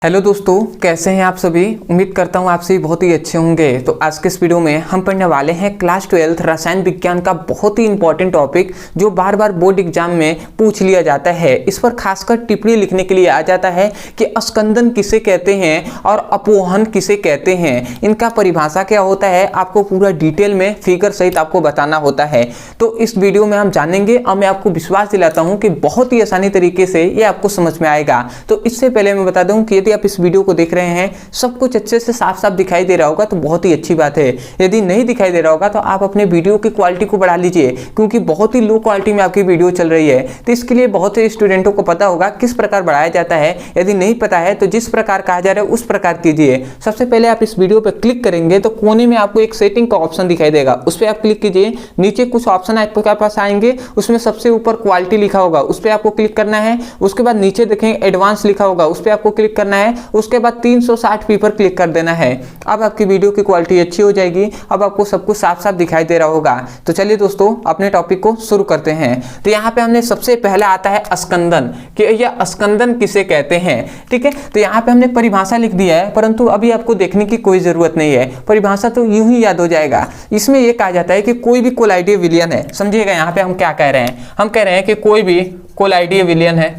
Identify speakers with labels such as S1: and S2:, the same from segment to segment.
S1: Hello दोस्तों, कैसे हैं आप सभी। उम्मीद करता हूं आप सभी बहुत ही अच्छे होंगे। तो आज के इस वीडियो में हम पढ़ने वाले हैं क्लास 12 रसायन विज्ञान का बहुत ही इंपॉर्टेंट टॉपिक जो बार बार बोर्ड एग्जाम में पूछ लिया जाता है। इस पर खासकर टिप्पणी लिखने के लिए आ जाता है कि अस्कंदन किसे कहते हैं और अपोहन किसे कहते हैं, इनका परिभाषा क्या होता है, आपको पूरा डिटेल में फिगर सहित आपको बताना होता है। तो इस वीडियो में हम जानेंगे और मैं आपको विश्वास दिलाता हूँ कि बहुत ही आसानी तरीके से ये आपको समझ में आएगा। तो इससे पहले मैं बता दूं कि आप इस वीडियो को देख रहे हैं सब कुछ अच्छे से साफ साफ दिखाई दे रहा होगा तो बहुत ही अच्छी बात है। यदि नहीं दिखाई दे रहा होगा तो आप अपने वीडियो की क्वालिटी को बढ़ा लीजिए, क्योंकि बहुत ही लो क्वालिटी में आपकी वीडियो चल रही है। तो इसके लिए बहुत से स्टूडेंटों को पता होगा किस प्रकार बढ़ाया जाता है। यदि नहीं पता है तो जिस प्रकार कहा जा रहा है उस प्रकार कीजिए। सबसे पहले आप इस वीडियो पर क्लिक करेंगे तो कोने में आपको एक सेटिंग का ऑप्शन दिखाई देगा, उस पर आप क्लिक कीजिए। नीचे कुछ ऑप्शन आपके पास आएंगे, उसमें सबसे ऊपर क्वालिटी लिखा होगा, उस पर आपको क्लिक करना है। उसके बाद नीचे देखेंगे एडवांस लिखा होगा, उस पर आपको क्लिक करना है। उसके बाद 360p पर क्लिक कर देना है। अब आपकी वीडियो की क्वालिटी अच्छी हो जाएगी। अब आपको सब कुछ साफ साफ दिखाई दे रहा होगा। तो चलिए दोस्तों अपने टॉपिक को शुरू करते हैं। तो यहाँ पे हमने सबसे पहले आता है अस्कंदन, कि यह अस्कंदन किसे कहते हैं। ठीक है, तो यहाँ पे हमने परिभाषा लिख दिया है, परंतु अभी आपको देखने की कोई जरूरत नहीं है, परिभाषा तो यूं ही याद हो जाएगा। इसमें यह कहा जाता है कि कोई भी कोलाइडीय विलयन है। समझिएगा यहाँ पे हम क्या कह रहे हैं, हम कह रहे हैं कि कोई भी कोलाइडीय विलयन है,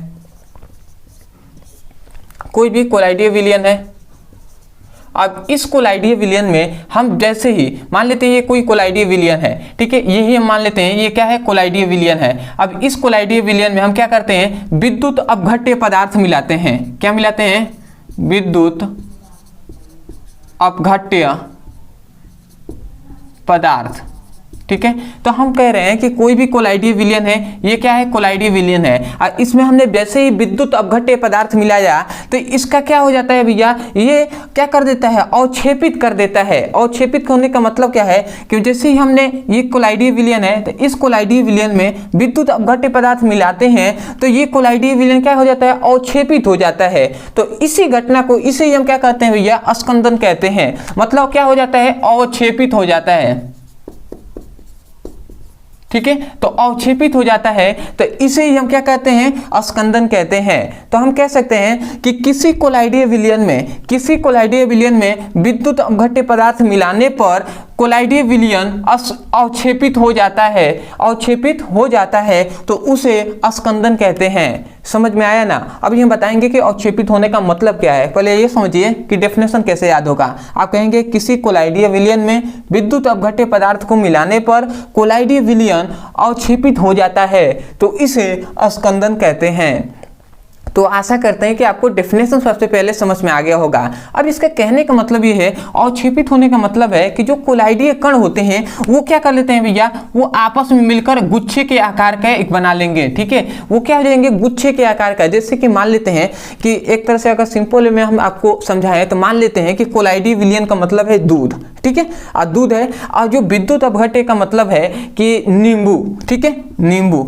S1: कोई भी कोलाइडीय विलयन है। अब इस कोलाइडीय विलयन में हम जैसे ही मान लेते हैं ये कोई कोलाइडीय विलयन है, ठीक है, यही हम मान लेते हैं ये क्या है, कोलाइडीय विलयन है। अब इस कोलाइडीय विलयन में हम क्या करते हैं, विद्युत अपघट्य पदार्थ मिलाते हैं। क्या मिलाते हैं, विद्युत अपघट्य पदार्थ। ठीक है, तो हम कह रहे हैं कि कोई भी कोलाइडीय विलयन है, ये क्या है, कोलाइडीय विलयन है। और इसमें हमने जैसे ही विद्युत अपघट्य पदार्थ मिलाया तो इसका क्या हो जाता है भैया, ये क्या कर देता है, अवक्षेपित कर देता है। अवक्षेपित होने का मतलब क्या है कि जैसे ही हमने ये कोलाइडीय विलयन है तो इस कोलाइडीय विलयन में विद्युत अपघट्य पदार्थ मिलाते हैं तो ये कोलाइडीय विलयन क्या हो जाता है, अवक्षेपित हो जाता है। तो इसी घटना को, इसे हम क्या कहते हैं भैया, अस्कंदन कहते हैं। मतलब क्या हो जाता है, अवक्षेपित हो जाता है। ठीक है, तो अवक्षेपित हो जाता है, तो इसे ही हम क्या कहते हैं, अस्कंदन कहते हैं। तो हम कह सकते हैं कि किसी कोलाइडीय विलयन में विद्युत अपघट्य पदार्थ मिलाने पर कोलाइडीय विलयन अवक्षेपित हो जाता है, अवक्षेपित हो जाता है, तो उसे अस्कंदन कहते हैं। समझ में आया ना। अभी हम बताएंगे कि अवक्षेपित होने का मतलब क्या है। पहले ये समझिए कि डेफिनेशन कैसे याद होगा। आप कहेंगे किसी कोलाइडीय विलयन में विद्युत अपघट्य पदार्थ को मिलाने पर कोलाइडीय विलयन अवक्षेपित हो जाता है, तो इसे अस्कंदन कहते हैं। तो आशा करते हैं कि आपको डेफिनेशन सबसे पहले समझ में आ गया होगा। अब इसका कहने का मतलब ये है, अवक्षेपित होने का मतलब है कि जो कोलाइडीय कण होते हैं वो क्या कर लेते हैं भैया, वो आपस में मिलकर गुच्छे के आकार का एक बना लेंगे। ठीक है, वो क्या हो जाएंगे, गुच्छे के आकार का। जैसे कि मान लेते हैं कि एक तरह से अगर सिंपल में हम आपको समझाएं तो मान लेते हैं कि कोलाइडीय विलयन का मतलब है दूध। ठीक है, और दूध है, और जो विद्युत अपघट्य का मतलब है कि नींबू। ठीक है, नींबू।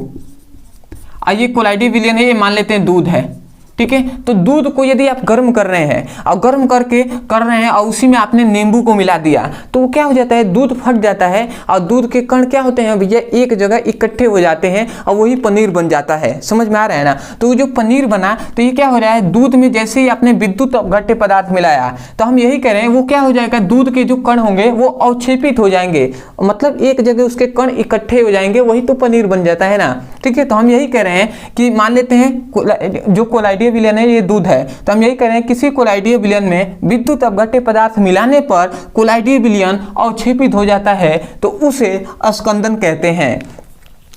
S1: ये कोलाइडीय विलयन है, ये मान लेते हैं दूध है। ठीक है, तो दूध को यदि आप गर्म कर रहे हैं और गर्म करके कर रहे हैं और उसी में आपने नींबू को मिला दिया तो वो क्या हो जाता है, दूध फट जाता है और दूध के कण क्या होते हैं भैया, एक जगह इकट्ठे हो जाते हैं और वही पनीर बन जाता है। समझ में आ रहा है ना। तो जो पनीर बना तो ये क्या हो रहा है, दूध में जैसे ही आपने विद्युत अपघट्य पदार्थ मिलाया तो हम यही कह रहे हैं वो क्या हो जाएगा, दूध के जो कण होंगे वो अवक्षेपित हो जाएंगे, मतलब एक जगह उसके कण इकट्ठे हो जाएंगे, वही तो पनीर बन जाता है ना। ठीक है, तो हम यही कह रहे हैं कि मान लेते हैं जो कोलाइडीय विलयन है ये दूध है, तो हम यही कह रहे हैं किसी कोलाइडीय विलयन में विद्युत अपघट्य पदार्थ मिलाने पर कोलाइडीय विलयन अवक्षेपित हो जाता है, तो उसे अस्कंदन कहते हैं।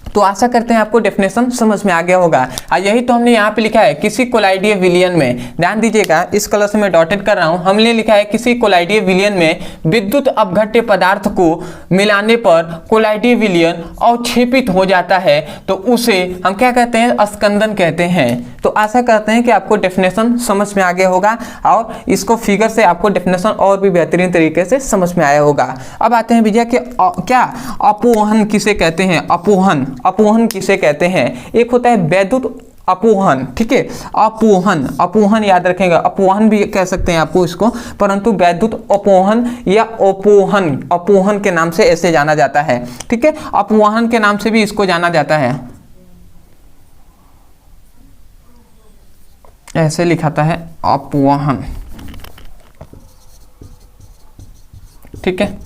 S1: तो आशा करते हैं आपको डेफिनेशन समझ में आ गया होगा। यही तो हमने यहाँ पे लिखा है, किसी कोलाइडीय विलयन में, ध्यान दीजिएगा इस कलर से मैं डॉटेड कर रहा हूँ, हमने लिखा है किसी कोलाइडीय विलयन में विद्युत अपघट्य पदार्थ को मिलाने पर कोलाइडीय विलयन अवक्षेपित हो जाता है, तो उसे हम क्या कहते हैं, अस्कंदन कहते हैं। तो आशा करते हैं कि आपको डेफिनेशन समझ में आ गया होगा और इसको फिगर से आपको डेफिनेशन और भी बेहतरीन तरीके से समझ में आया होगा। अब आते हैं भैया कि क्या अपोहन किसे कहते हैं, अपोहन, अपोहन किसे कहते हैं। एक होता है वैद्युत अपोहन। ठीक है, अपोहन, अपोहन याद रखेंगे, अपोहन भी कह सकते हैं आपको इसको, परंतु वैद्युत अपोहन या अपोहन, अपोहन के नाम से ऐसे जाना जाता है। ठीक है, अपोहन के नाम से भी इसको जाना जाता है। ऐसे लिखाता है अपवहन, ठीक है।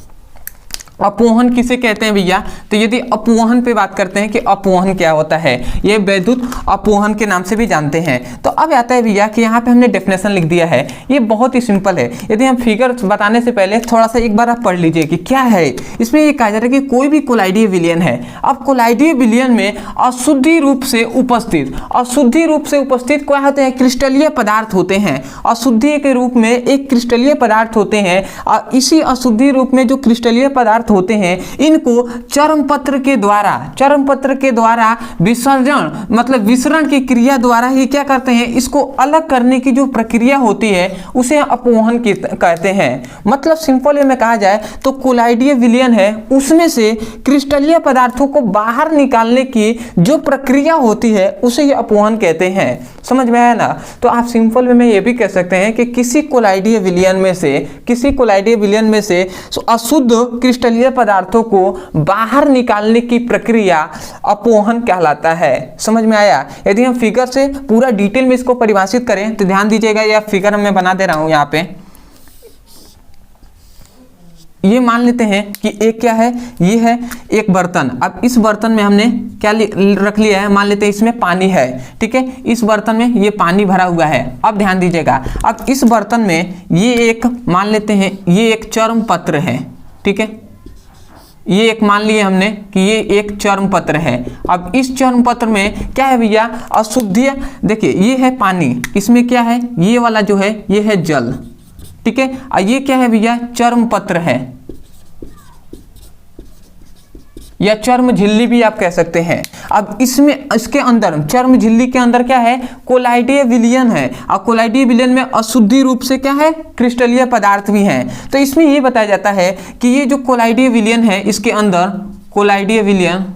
S1: अपवहन किसे कहते हैं भैया? तो यदि अपवहन पे बात करते हैं कि अपवहन क्या होता है, ये वैद्युत अपवहन के नाम से भी जानते हैं। तो अब आता है भैया कि यहाँ पे हमने डेफिनेशन लिख दिया है, ये बहुत ही सिंपल है। यदि हम फिगर बताने से पहले थोड़ा सा एक बार आप पढ़ लीजिए कि क्या है इसमें। ये कहा जा रहा है कि कोई भी कोलाइडीय विलयन है, अब कोलाइडीय विलयन में अशुद्धि रूप से उपस्थित क्या होते हैं? क्रिस्टलीय पदार्थ होते हैं। अशुद्धि के रूप में एक क्रिस्टलीय पदार्थ होते हैं, और इसी अशुद्धि रूप में जो क्रिस्टलीय पदार्थ होते हैं इनको चर्मपत्र के द्वारा विसर्जन मतलब विसरण की क्रिया द्वारा ही क्या करते हैं? इसको अलग करने की जो प्रक्रिया होती है उसे अपवहन कहते हैं। मतलब सिंपल वे में कहा जाए तो कोलाइडीय विलयन है, उसमें से क्रिस्टलीय पदार्थों को बाहर निकालने की जो प्रक्रिया होती है उसे ये अपवहन कहते हैं। समझ में आया ना? तो आप सिंपल वे में ये भी कह सकते हैं कि किसी कोलाइडीय विलयन में से अशुद्ध क्रिस्टलीय पदार्थों को बाहर निकालने की प्रक्रिया अपवहन कहलाता है। समझ में आया? यदि हम फिगर से पूरा डिटेल में इसको परिभाषित करें तो ध्यान दीजिएगा, यह फिगर मैं बना दे रहा हूं यहाँ पे। ये मान लेते हैं कि एक क्या है? ये है एक बर्तन। अब इस बर्तन में हमने क्या रख लिया है? मान लेते हैं इसमें पानी है, ठीक है। इस बर्तन में ये पानी भरा हुआ है। अब ध्यान दीजिएगा, अब इस बर्तन में ये एक मान लेते हैं ये एक चर्म पत्र है, ठीक है। ये एक मान लिए हमने कि ये एक चर्म पत्र है। अब इस चर्म पत्र में क्या है भैया? अशुद्धि। देखिए ये है पानी, इसमें क्या है? ये वाला जो है ये है जल, ठीक है। और ये क्या है भैया? चर्म पत्र है या चर्म झिल्ली भी आप कह सकते हैं। अब इसमें इसके अंदर चर्म झिल्ली के अंदर क्या है? कोलाइडीय विलयन है, और कोलाइडीय विलयन में अशुद्धि रूप से क्या है? क्रिस्टलीय पदार्थ भी हैं। तो इसमें ये बताया जाता है कि ये जो कोलाइडीय विलयन है इसके अंदर कोलाइडीय विलयन,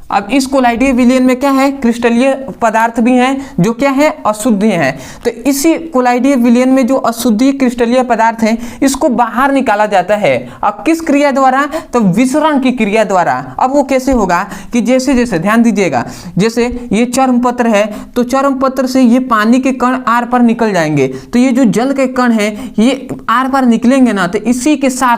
S1: अब इस कोलाइडीय विलयन में क्या है? क्रिस्टलीय पदार्थ भी हैं जो क्या है? अशुद्ध हैं। तो इसी कोलाइडीय विलयन में जो अशुद्ध क्रिस्टलीय पदार्थ हैं इसको बाहर निकाला जाता है। अब किस क्रिया द्वारा? तो विसरण की क्रिया द्वारा। अब वो कैसे होगा कि जैसे जैसे ध्यान दीजिएगा, जैसे ये चर्म पत्र है तो चर्म पत्र से ये पानी के कण आर पार निकल जाएंगे, तो ये जो जल के कण है ये आर पार निकलेंगे ना, तो इसी के साथ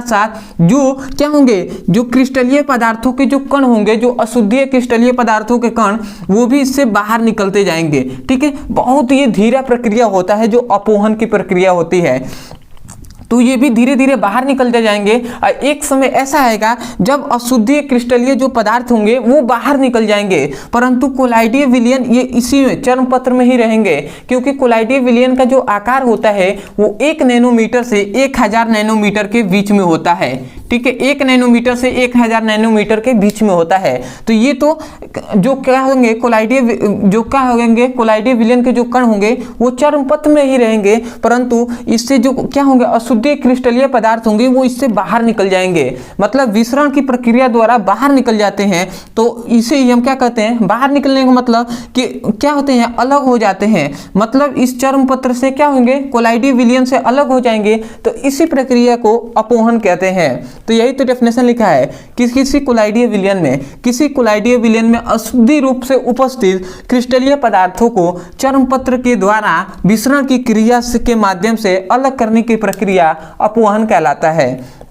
S1: साथ जो क्या होंगे? जो क्रिस्टलीय पदार्थों के जो कण होंगे, जो अशुद्धीय क्रिस्टलीय पदार्थों के कण, वो भी इससे बाहर निकलते जाएंगे, ठीक है। बहुत ये धीरा प्रक्रिया होता है जो अपवहन की प्रक्रिया होती है। तो ये भी धीरे धीरे बाहर निकल जाएंगे। एक समय ऐसा आएगा जब अशुद्धीय क्रिस्टलीय जो पदार्थ होंगे वो बाहर निकल जाएंगे, परंतु कोलाइडीय विलयन ये इसी में चर्म पत्र में ही रहेंगे, क्योंकि कोलाइडीय विलयन का जो आकार होता है वो 1 नैनोमीटर से 1000 नैनोमीटर के बीच में होता है, ठीक है। 1 नैनोमीटर से 1000 नैनोमीटर के बीच में होता है। तो ये तो जो क्या होंगे? कोलाइडीय विलयन के जो कण होंगे वो चर्म पत्र में ही रहेंगे, परंतु इससे जो क्या होंगे? अशुद्ध क्रिस्टलीय पदार्थ होंगे वो इससे बाहर निकल जाएंगे, मतलब विसरण की प्रक्रिया द्वारा बाहर निकल जाते हैं। तो इसे हम क्या कहते हैं? बाहर निकलने का मतलब कि क्या होते हैं? अलग हो जाते हैं, मतलब इस चर्म पत्र से क्या होंगे? कोलाइडीय विलयन से अलग हो जाएंगे। तो इसी प्रक्रिया को अपवहन कहते हैं। तो यही तो डेफिनेशन लिखा है कि किसी कोलाइडीय विलयन में अशुद्धि रूप से उपस्थित क्रिस्टलीय पदार्थों को चर्म पत्र के द्वारा विसरण की क्रिया के माध्यम से अलग करने की प्रक्रिया अपवहन कहलाता है।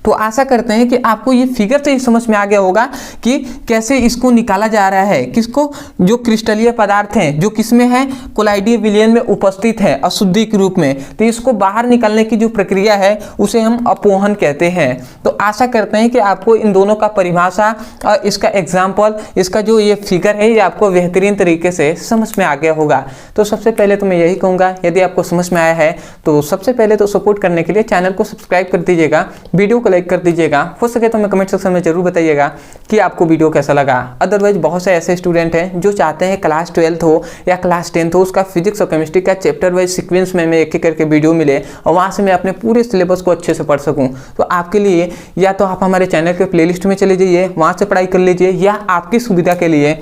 S1: तो आशा करते हैं कि आपको ये फिगर से ही समझ में आ गया होगा कि कैसे इसको निकाला जा रहा है। किसको? जो क्रिस्टलीय पदार्थ हैं जो किसमें है? कोलाइडीय विलयन में उपस्थित है अशुद्धि के रूप में, तो इसको बाहर निकालने की जो प्रक्रिया है उसे हम अपवहन कहते हैं। तो आशा करते हैं कि आपको इन दोनों का परिभाषा और इसका एग्जाम्पल, इसका जो ये फिगर है ये आपको बेहतरीन तरीके से समझ में आ गया होगा। तो सबसे पहले तो मैं यही कहूँगा, यदि आपको समझ में आया है तो सबसे पहले तो सपोर्ट करने के लिए चैनल को सब्सक्राइब कर दीजिएगा, वीडियो को लाइक कर दीजिएगा, हो सके तो हमें कमेंट सेक्शन में जरूर बताइएगा कि आपको वीडियो कैसा लगा। अदरवाइज बहुत से ऐसे स्टूडेंट हैं जो चाहते हैं क्लास 12th हो या क्लास 10th हो, उसका फिजिक्स और केमिस्ट्री का चैप्टर वाइज सीक्वेंस में एक एक करके वीडियो मिले और वहाँ से मैं अपने पूरे सिलेबस को अच्छे से पढ़ सकूँ। तो आपके लिए या तो आप हमारे चैनल के प्लेलिस्ट में चले जाइए, वहाँ से पढ़ाई कर लीजिए, या आपकी सुविधा के लिए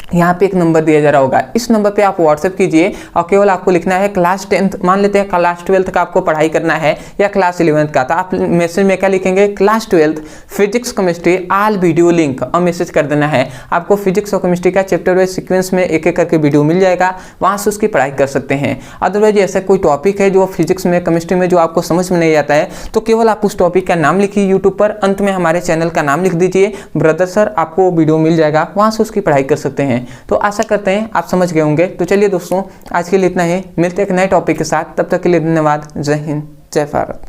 S1: यहाँ पे एक नंबर दिया जा रहा होगा, इस नंबर पे आप व्हाट्सएप कीजिए और केवल आपको लिखना है क्लास 10th, मान लेते हैं क्लास 12th का आपको पढ़ाई करना है या क्लास 11th का, तो आप मैसेज में क्या लिखेंगे, class 12th physics chemistry all video link, और मैसेज कर देना है। आपको फिजिक्स और केमिस्ट्री का चैप्टर वाइज सीक्वेंस में एक एक करके वीडियो मिल जाएगा, वहाँ से उसकी पढ़ाई कर सकते हैं। अदरवाइज ऐसा कोई टॉपिक है जो फिजिक्स में केमिस्ट्री में जो आपको समझ में नहीं आता है, तो केवल आप उस टॉपिक का नाम लिखिए यूट्यूब पर, अंत में हमारे चैनल का नाम लिख दीजिए ब्रदर सर, आपको वीडियो मिल जाएगा, वहाँ से उसकी पढ़ाई कर सकते हैं। तो आशा करते हैं आप समझ गए होंगे। तो चलिए दोस्तों, आज के लिए इतना ही, मिलते हैं एक नए टॉपिक के साथ, तब तक के लिए धन्यवाद। जय हिंद, जय भारत।